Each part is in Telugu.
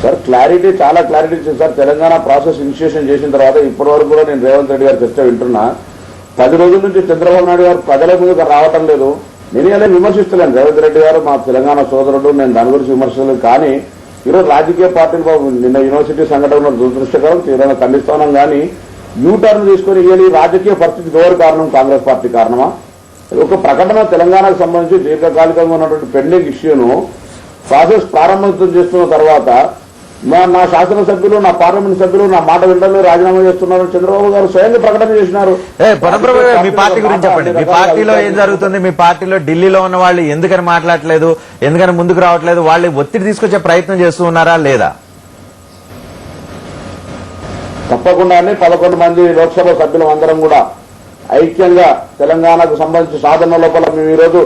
సార్ క్లారిటీ చాలా క్లారిటీ ఇచ్చింది సార్. తెలంగాణ ప్రాసెస్ ఇనిషియేషన్ చేసిన తర్వాత ఇప్పటి వరకు కూడా నేను రేవంత్ రెడ్డి గారు చర్చ వింటున్నా. 10 రోజుల నుంచి చంద్రబాబు నాయుడు గారు ప్రజల ముందుకు రావటం లేదు. నేను ఇలా విమర్శిస్తున్నాను. రేవంత్ రెడ్డి గారు మా తెలంగాణ సోదరుడు, నేను దాని గురించి విమర్శించలేదు. కానీ ఈరోజు రాజకీయ పార్టీలు నిన్న యూనివర్సిటీ సంఘటన దురదృష్టకరం, తీవ్రంగా ఖండిస్తున్నాం. కానీ యూటర్న్ తీసుకుని ఈ రాజకీయ పరిస్థితికి ఎవరు కారణం? కాంగ్రెస్ పార్టీ కారణమా? ఒక ప్రకటన తెలంగాణకు సంబంధించి దీర్ఘకాలికంగా ఉన్నటువంటి పెండింగ్ ఇష్యూను ప్రాసెస్ ప్రారంభం చేస్తున్న తర్వాత నా శాసనసభ్యులు, నా పార్లమెంట్ సభ్యులు నా మాట వినడంలో రాజీనామా చేస్తున్నారని చంద్రబాబు గారు స్వయంగా ప్రకటన చేసినారు. మీ పార్టీ గురించి చెప్పండి. మీ పార్టీలో ఏం జరుగుతుంది? మీ పార్టీలో ఢిల్లీలో ఉన్న వాళ్ళు ఎందుకని మాట్లాడలేదు, ఎందుకని ముందుకు రావట్లేదు? వాళ్ళు ఒత్తిడి తీసుకొచ్చే ప్రయత్నం చేస్తూ ఉన్నారా లేదా? తప్పకుండానే 11 మంది లోక్సభ సభ్యులం అందరం కూడా ఐక్యంగా తెలంగాణకు సంబంధించి సాధన లోపల మేము ఈరోజు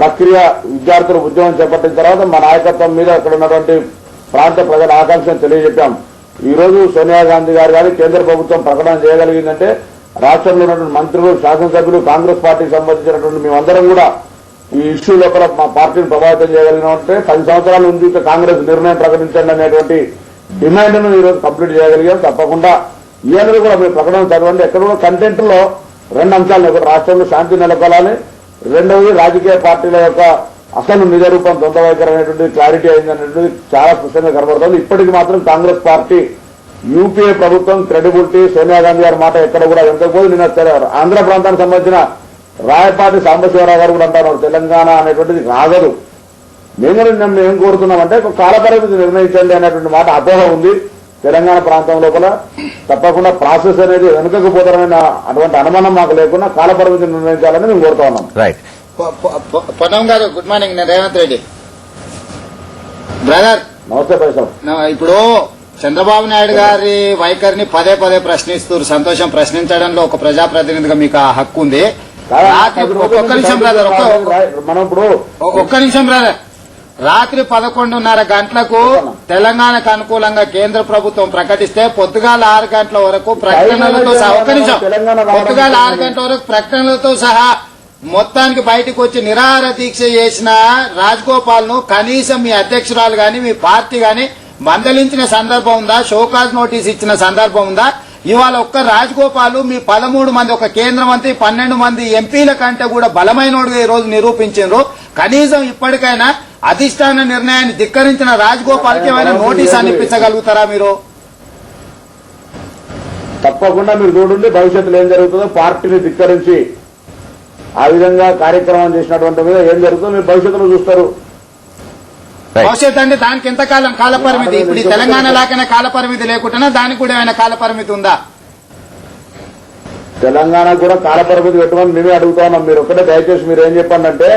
ప్రక్రియ విద్యార్థులు ఉద్యమం చేపట్టిన తర్వాత మా నాయకత్వం మీద అక్కడ ఉన్నటువంటి ప్రాంత ప్రజల ఆకాంక్షను తెలియజెప్పాం. ఈ రోజు సోనియా గాంధీ గారు కానీ కేంద్ర ప్రభుత్వం ప్రకటన చేయగలిగిందంటే రాష్ట్రంలో ఉన్నటువంటి మంత్రులు, శాసనసభ్యులు, కాంగ్రెస్ పార్టీకి సంబంధించినటువంటి మేమందరం కూడా ఈ ఇష్యూ లోపల మా పార్టీని ప్రభావితం చేయగలిగినంటే 10 సంవత్సరాల నుంచి కాంగ్రెస్ నిర్ణయం ప్రకటించండి అనేటువంటి డిమాండ్ను ఈ రోజు కంప్లీట్ చేయగలిగాం. తప్పకుండా ఈ అందరూ కూడా మీరు ప్రకటన చదవండి. ఎక్కడ కూడా కంటెంట్ లో 2 అంశాలు, ఒకటి రాష్ట్రంలో శాంతి నెలకొలాలి, రెండవది రాజకీయ పార్టీల యొక్క అసలు నిజ రూపం దొంత వైఖరి అనేటువంటి క్లారిటీ అయిందనేటువంటి చాలా స్పష్టంగా కనబడుతుంది. ఇప్పటికి మాత్రం కాంగ్రెస్ పార్టీ యూపీఏ ప్రభుత్వం క్రెడిబిలిటీ, సోనియా గాంధీ గారి మాట ఎక్కడ కూడా ఎంతకపోదు. నిన్న ఆంధ్ర ప్రాంతానికి సంబంధించిన రాయపాటి సాంబశివరావు గారు కూడా అంటారు తెలంగాణ అనేటువంటిది రాగదు. మేము ఏం కోరుతున్నామంటే ఒక కాలపరిమితి నిర్ణయించండి అనేటువంటి మాట అపోహ ఉంది తెలంగాణ ప్రాంతం లోపల. తప్పకుండా ప్రాసెస్ అనేది వెనుకకు పోతారనే అటువంటి అనుమానం మాకు లేకుండా కాలపరిమితి నిర్ణయించాలని మేము కోరుతా ఉన్నాం. రైట్. పొన్నం గారు గుడ్ మార్నింగ్. నేను రేవంత్ రెడ్డి బ్రదర్. నమస్తే పైసల్. ఇప్పుడు చంద్రబాబు నాయుడు గారి వైఖరిని పదే ప్రశ్నిస్తారు. సంతోషం, ప్రశ్నించడంలో ఒక ప్రజాప్రతినిధిగా మీకు ఆ హక్కు ఉంది. ఒక్క నిమిషం బ్రదర్, ఒక్క నిమిషం బ్రదర్. రాత్రి 11:30 గంటలకు తెలంగాణకు అనుకూలంగా కేంద్ర ప్రభుత్వం ప్రకటిస్తే పొద్దుగాల 6 గంటల వరకు ప్రకటనలతో సహా, ఒక్క నిమిషం, పొద్దుగాల 6 గంటల వరకు ప్రకటనలతో సహా మొత్తానికి బయటకు వచ్చి నిరాహార దీక్ష చేసిన రాజగోపాల్ ను కనీసం మీ అధ్యక్షురాలు గాని మీ పార్టీ గాని మందలించిన సందర్భం ఉందా? షోకాజ్ నోటీస్ ఇచ్చిన సందర్భం ఉందా? ఇవాళ ఒక్క రాజగోపాల్ మీ 13 మంది, ఒక కేంద్ర మంత్రి, 12 మంది ఎంపీల కంటే కూడా బలమైనోడుగా ఈ రోజు నిరూపించారు. కనీసం ఇప్పటికైనా అధిష్టాన నిర్ణయాన్ని ధిక్కరించిన రాజగోపాల్కి ఏమైనా నోటీస్ అనిపించగలుగుతారా మీరు? తప్పకుండా మీరు చూడండి భవిష్యత్తులో ఏం జరుగుతుందో. పార్టీని ధిక్కరించి ఆ విధంగా కార్యక్రమం చేసినటువంటి మీద ఏం జరుగుతుందో మీరు భవిష్యత్తులో చూస్తారు. భవిష్యత్ అంటే దానికి ఎంతకాలం కాలపరిమితి? ఇప్పుడు తెలంగాణ లాగానే కాలపరిమితి లేకుండా దానికి కూడా ఏమైనా కాలపరిమితి ఉందా? తెలంగాణ కూడా కాలపరిమితి పెట్టమని మేమే అడుగుతా ఉన్నాం. మీరు ఒక్కటే దయచేసి మీరు ఏం చెప్పండి అంటే,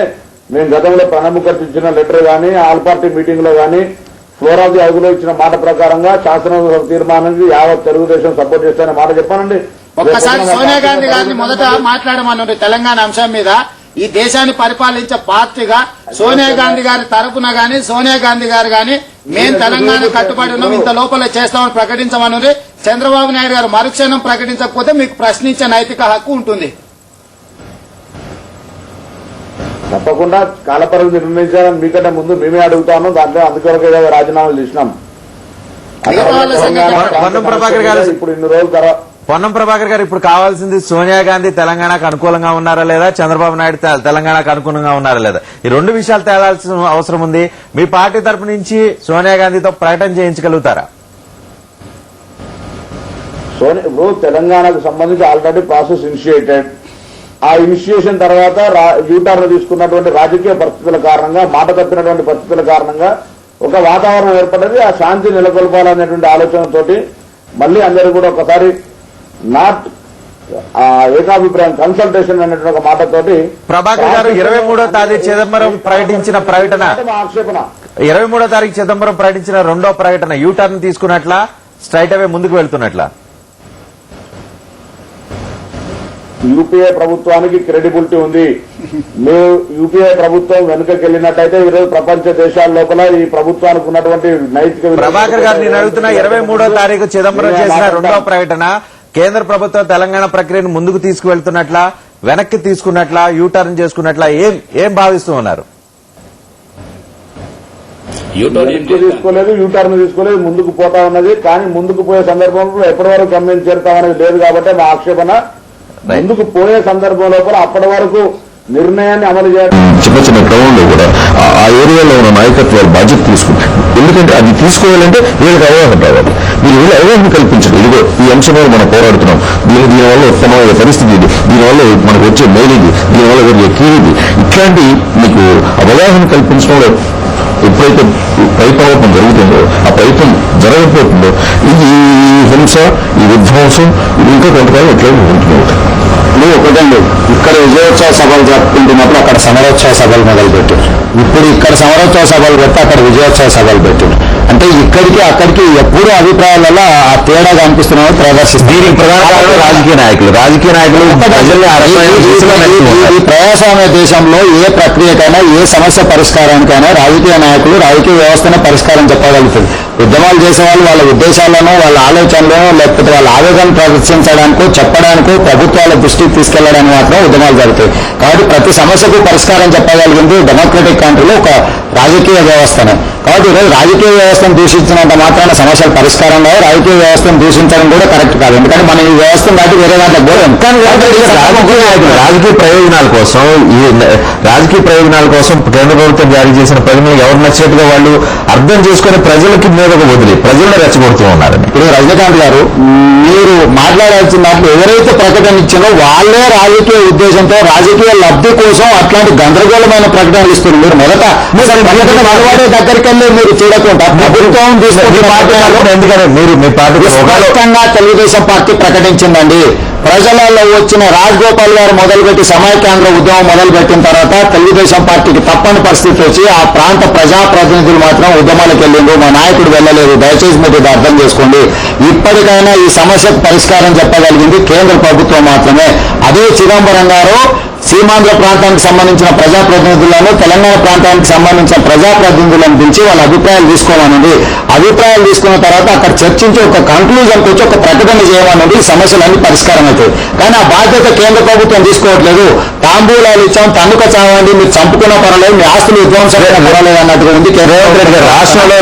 మేము గతంలో ప్రణబ్ ముఖర్జీ ఇచ్చిన లెటర్ గానీ, ఆల్ పార్టీ మీటింగ్ లో గానీ, ఫ్లోర్ ఆఫ్ ది హౌస్ లో ఇచ్చిన మాట ప్రకారంగా శాసనసభ తీర్మానానికి యావత్ తెలుగుదేశం సపోర్ట్ చేస్తారనే మాట చెప్పానండి. ఒక్కసారి సోనియా గాంధీ గారిని మొదట మాట్లాడమనండి తెలంగాణ అంశం మీద. ఈ దేశాన్ని పరిపాలించే పార్టీగా సోనియా గాంధీ గారి తరపున గాని, సోనియా గాంధీ గారు గాని మేము తెలంగాణ కట్టుబడి ఉన్నాం, ఇంత లోపల చేస్తామని ప్రకటించమని చంద్రబాబు నాయుడు గారు మరుక్షణం ప్రకటించకపోతే మీకు ప్రశ్నించే నైతిక హక్కు ఉంటుంది. తప్పకుండా కాలపరిమితి నిర్ణయించాలని మీకంటే ముందు మేమే అడుగుతాను. దాంట్లో అందుకొరకే రాజీనామాలు చేసినాం. ఇప్పుడు ఇన్ని రోజుల తర్వాత పొన్నం ప్రభాకర్ గారు, ఇప్పుడు కావాల్సింది సోనియా గాంధీ తెలంగాణకు అనుకూలంగా ఉన్నారా లేదా, చంద్రబాబు నాయుడు తెలంగాణకు అనుకూలంగా ఉన్నారా లేదా, ఈ 2 విషయాలు తేలాల్సిన అవసరం ఉంది. మీ పార్టీ తరపు నుంచి సోనియా గాంధీతో ప్రకటన చేయించగలుగుతారా? ఇప్పుడు తెలంగాణకు సంబంధించి ఆల్రెడీ ప్రాసెస్ ఇనిషియేటెడ్. ఆ ఇనిషియేషన్ తర్వాత యూటర్న్ తీసుకున్నటువంటి రాజకీయ పరిస్థితుల కారణంగా, మాట తప్పినటువంటి పరిస్థితుల కారణంగా ఒక వాతావరణం ఏర్పడ్డది. ఆ శాంతి నెలకొల్పాలనేటువంటి ఆలోచనతోటి మళ్లీ అందరూ కూడా ఒకసారి నాట్ ఏకాభిప్రాయం కన్సల్టేషన్ అనేటువంటి ఒక మాటతోటి ప్రభాకర్ గారు 23వ తారీఖు చిదంబరం ప్రకటించిన ప్రకటన, 23వ తారీఖు చిదంబరం ప్రకటించిన 2వ ప్రకటన యూటర్న్ తీసుకున్నట్లా, స్ట్రైట్ అవే ముందుకు వెళ్తున్నట్లా? యూపీఏ ప్రభుత్వానికి క్రెడిబిలిటీ ఉంది. మేము యూపీఏ ప్రభుత్వం వెనుకకి వెళ్ళినట్టయితే ఈరోజు ప్రపంచ దేశాల లోపల ఈ ప్రభుత్వానికి ఉన్నటువంటి నైతిక. ప్రభాకర్ గారు నేను అడుగుతున్నా, 23వ తారీఖు చిదంబరం చేసిన 2వ ప్రకటన కేంద్ర ప్రభుత్వం తెలంగాణ ప్రక్రియను ముందుకు తీసుకువెళ్తున్నట్లా, వెనక్కి తీసుకున్నట్లా, యూటర్న్ చేసుకున్నట్లా ఏం భావిస్తూ ఉన్నారు? వెనక్కి తీసుకోలేదు, యూటర్న్ తీసుకోలేదు, ముందుకు పోతా ఉన్నది. కానీ ముందుకు పోయే సందర్భంలో ఎప్పటి వరకు గమ్యం చేరుతామనేది లేదు. కాబట్టి మా ఆక్షేపణ ముందుకు పోయే సందర్భం లోపల అప్పటి వరకు నిర్ణయాన్ని అమలు చేయడం. చిన్న చిన్న గ్రౌండ్ లో కూడా ఆ ఏరియాలో ఉన్న నాయకత్వాలు బాధ్యత తీసుకుంటారు. ఎందుకంటే అది తీసుకోవాలంటే వీళ్ళకి అవగాహన రావాలి. మీరు వీళ్ళు అవగాహన కల్పించండి. ఇదిగో ఈ అంశం మీద మనం పోరాడుతున్నాం, దీనివల్ల ఉత్తమమైన పరిస్థితి ఇది, దీనివల్ల మనకు వచ్చే మేలు ఇది, దీనివల్ల వచ్చే కీడు. ఇట్లాంటి మీకు అవగాహన కల్పించడంలో ఎప్పుడైతే ప్రయత్నం జరుగుతుందో, ఆ ప్రయత్నం జరగకపోతుందో ఈ హింస, ఈ విధ్వంసం ఇది ఇంకా కొంతకాలం ఎట్లయినా ఉంటుంది. ఒకటండి, ఇక్కడ విజయోత్సవ సభలు జరుపుకుంటున్నప్పుడు అక్కడ సమరోత్సవ సభలు మొదలుపెట్టారు. ఇప్పుడు ఇక్కడ సమరోత్సవ సభలు పెట్టి అక్కడ విజయోత్సవ సభలు పెట్టారు. అంటే ఇక్కడికి అక్కడికి ఎప్పుడూ అభిప్రాయాలలో ఆ తేడా కనిపిస్తున్నామని ప్రదర్శిస్తారు. దీనికి ప్రధాన కారణం రాజకీయ నాయకులు ఈ ప్రజాస్వామ్య దేశంలో ఏ ప్రక్రియకైనా, ఏ సమస్య పరిష్కారానికైనా రాజకీయ నాయకులు రాజకీయ వ్యవస్థనే పరిష్కారం చెప్పగలుగుతుంది. ఉద్యమాలు చేసే వాళ్ళు వాళ్ళ ఉద్దేశాలను, వాళ్ళ ఆలోచనలను, లేకపోతే వాళ్ళ ఆవేదన ప్రదర్శించడానికో, చెప్పడానికో, ప్రభుత్వాల దృష్టికి తీసుకెళ్లడానికి మాత్రం ఉద్యమాలు జరుగుతాయి. కాబట్టి ప్రతి సమస్యకు పరిష్కారం చెప్పగలిగింది డెమోక్రటిక్ కంట్రీలో ఒక రాజకీయ వ్యవస్థనే. కాబట్టి ఈరోజు రాజకీయ వ్యవస్థను దూషించినంత మాత్రాన సమస్యలు పరిష్కారం కాదు. రాజకీయ వ్యవస్థను దూషించడం కూడా కరెక్ట్ కాదు. ఎందుకంటే మనం ఈ వ్యవస్థను దాటి వేరే దాంట్లో పోయాం. రాజకీయ ప్రయోజనాల కోసం కేంద్ర ప్రభుత్వం జారీ చేసిన ప్రకటనలు ఎవరు నచ్చినట్టుగా వాళ్ళు అర్థం చేసుకుని ప్రజలకి మీదకు వదిలి ప్రజలను రెచ్చగొడుతూ ఉన్నారని. ఇప్పుడు రజనీకాంత్ గారు, మీరు మాట్లాడాల్సిన దాంట్లో ఎవరైతే ప్రకటన ఇచ్చారో వాళ్ళే రాజకీయ ఉద్దేశంతో, రాజకీయ లబ్ధి కోసం అట్లాంటి గందరగోళమైన ప్రకటనలు ఇస్తున్నారు. మీరు మొదట మనవాడే దగ్గరికి వెళ్ళి మీరు చూడకుండా ప్రభుత్వం ఎందుకంటే మీరు మీ పార్టీ స్పష్టంగా తెలుగుదేశం పార్టీ ప్రకటించిందండి. ప్రజలలో వచ్చిన రాజగోపాల్ గారు మొదలుపెట్టి సమైక్యాంధ్ర ఉద్యమం మొదలుపెట్టిన తర్వాత తెలుగుదేశం పార్టీకి తప్పని పరిస్థితి వచ్చి ఆ ప్రాంత ప్రజాప్రతినిధులు మాత్రం ఉద్యమాలకు వెళ్ళిండు. మా నాయకుడు వెళ్ళలేదు. దయచేసి మీరు ఇది అర్థం చేసుకోండి. ఇప్పటికైనా ఈ సమస్యకు పరిష్కారం చెప్పగలిగింది కేంద్ర ప్రభుత్వం మాత్రమే. అదే చిదంబరం గారు సీమాంధ్ర ప్రాంతానికి సంబంధించిన ప్రజాప్రతినిధులను, తెలంగాణ ప్రాంతానికి సంబంధించిన ప్రజాప్రతినిధులను పిలిచి వాళ్ళ అభిప్రాయాలు తీసుకోమనండి. అభిప్రాయాలు తీసుకున్న తర్వాత అక్కడ చర్చించి ఒక కంక్లూజన్కి వచ్చి ఒక ప్రకటన చేయమనండి. ఈ సమస్యలన్నీ పరిష్కారం అవుతాయి. కానీ ఆ బాధ్యత కేంద్ర ప్రభుత్వం తీసుకోవట్లేదు. తాంబూలాలు ఇచ్చాం, తన్నుక చావండి, మీరు చంపుకున్న పర్వాలేదు, మీ ఆస్తులు విధ్వంసమైన పర్వాలేదు అన్నట్టుగా ఉంది. రాష్ట్రంలో